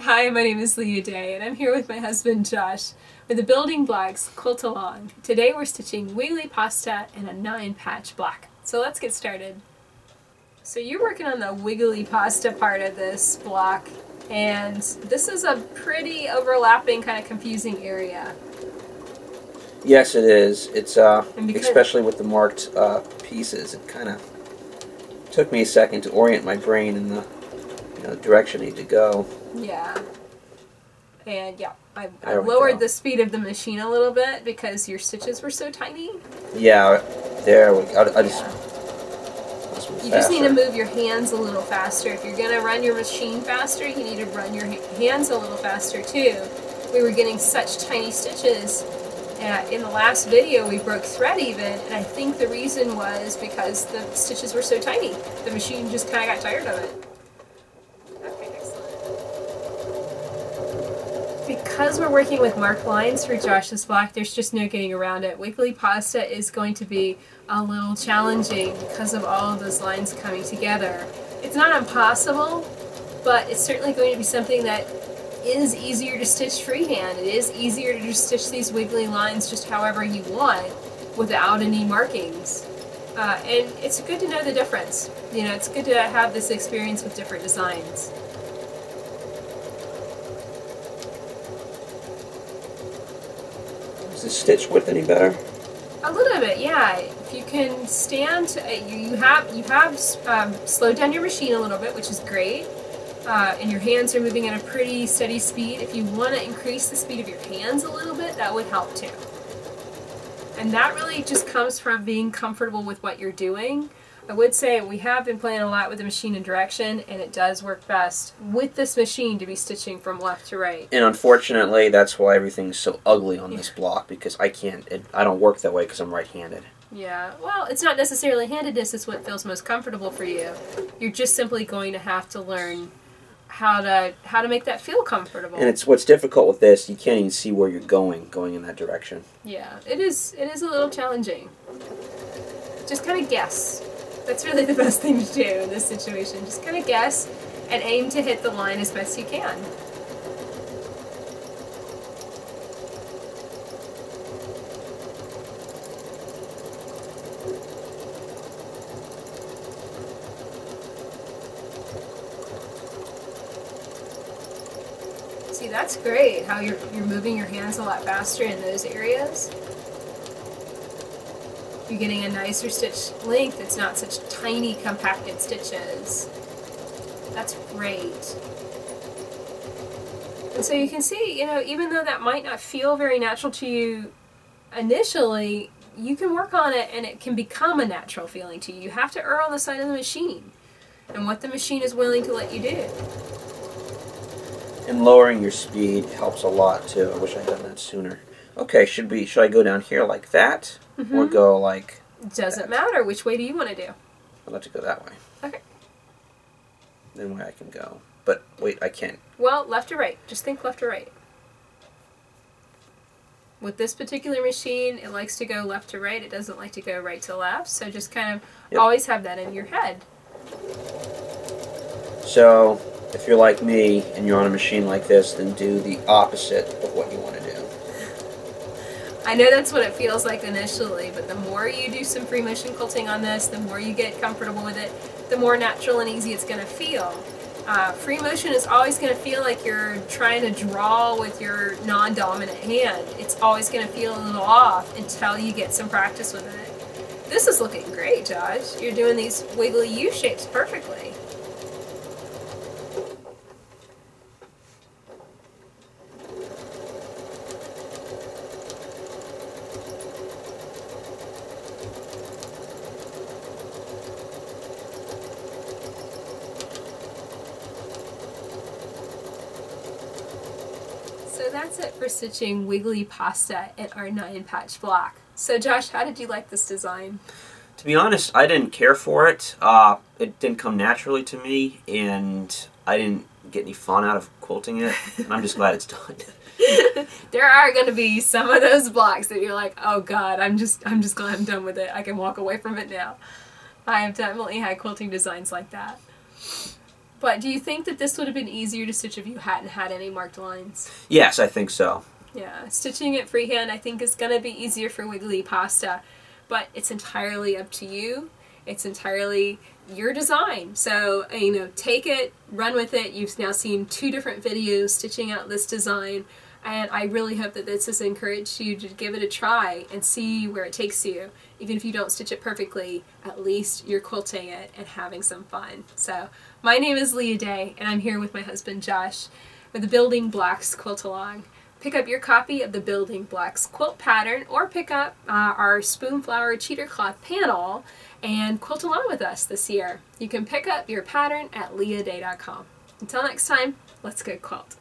Hi, my name is Leah Day, and I'm here with my husband Josh with the Building Blocks Quilt Along. Today we're stitching wiggly pasta in a 9-patch block. So let's get started. So you're working on the wiggly pasta part of this block, and this is a pretty overlapping, kind of confusing area. Yes, it is. It's especially with the marked pieces. It kind of took me a second to orient my brain in the direction I need to go. Yeah. And yeah, I lowered the speed of the machine a little bit because your stitches were so tiny. Yeah, there we go. You just need to move your hands a little faster. If you're going to run your machine faster, you need to run your hands a little faster too. We were getting such tiny stitches. In the last video we broke thread even, and I think the reason was because the stitches were so tiny. The machine just kind of got tired of it. Okay, excellent. Because we're working with marked lines for Josh's block, there's just no getting around it. Wiggly pasta is going to be a little challenging because of all of those lines coming together. It's not impossible, but it's certainly going to be something that is easier to stitch freehand. It is easier to just stitch these wiggly lines just however you want without any markings. And it's good to know the difference. You know, it's good to have this experience with different designs. Is the stitch width any better? A little bit, yeah. If you can stand, you have slowed down your machine a little bit, which is great. And your hands are moving at a pretty steady speed. If you want to increase the speed of your hands a little bit, that would help too. And that really just comes from being comfortable with what you're doing. I would say we have been playing a lot with the machine and direction, and it does work best with this machine to be stitching from left to right. And unfortunately, that's why everything's so ugly on this block, because I don't work that way because I'm right-handed. Yeah, well, it's not necessarily handedness, it's what feels most comfortable for you. You're just simply going to have to learn how to make that feel comfortable. And it's what's difficult with this, you can't even see where you're going in that direction. Yeah, it is a little challenging. Just kind of guess. That's really the best thing to do in this situation. Just kind of guess and aim to hit the line as best you can. See, that's great how you're moving your hands a lot faster in those areas. You're getting a nicer stitch length. It's not such tiny compacted stitches. That's great. And so you can see, you know, even though that might not feel very natural to you initially, you can work on it and it can become a natural feeling to you. You have to err on the side of the machine and what the machine is willing to let you do. And lowering your speed helps a lot too. I wish I'd done that sooner. Okay, should I go down here like that? Or go like Doesn't matter. Which way do you want to do? I'd like to go that way. Okay. Then where I can go. But wait, I can't. Well, left or right. Just think left or right. With this particular machine, it likes to go left to right. It doesn't like to go right to left. So just kind of always have that in your head. So if you're like me and you're on a machine like this, then do the opposite of what you want to do. I know that's what it feels like initially, but the more you do some free motion quilting on this, the more you get comfortable with it, the more natural and easy it's going to feel. Free motion is always going to feel like you're trying to draw with your non-dominant hand. It's always going to feel a little off until you get some practice with it. This is looking great, Josh. You're doing these wiggly U-shapes perfectly. So that's it for stitching wiggly pasta in our 9-patch block. So Josh, how did you like this design? To be honest, I didn't care for it. It didn't come naturally to me, and I didn't get any fun out of quilting it, and I'm just glad it's done. There are going to be some of those blocks that you're like, oh God, I'm just glad I'm done with it. I can walk away from it now. I have definitely had quilting designs like that. But do you think that this would have been easier to stitch if you hadn't had any marked lines? Yes, I think so. Yeah, stitching it freehand I think is going to be easier for wiggly pasta, but it's entirely up to you. It's entirely your design. So, you know, take it, run with it. You've now seen 2 different videos stitching out this design, and I really hope that this has encouraged you to give it a try and see where it takes you. Even if you don't stitch it perfectly, at least you're quilting it and having some fun. So, my name is Leah Day, and I'm here with my husband Josh with the Building Blocks Quilt Along. Pick up your copy of the Building Blocks quilt pattern, or pick up our Spoonflower cheater cloth panel and quilt along with us this year. You can pick up your pattern at leahday.com. Until next time, let's go quilt.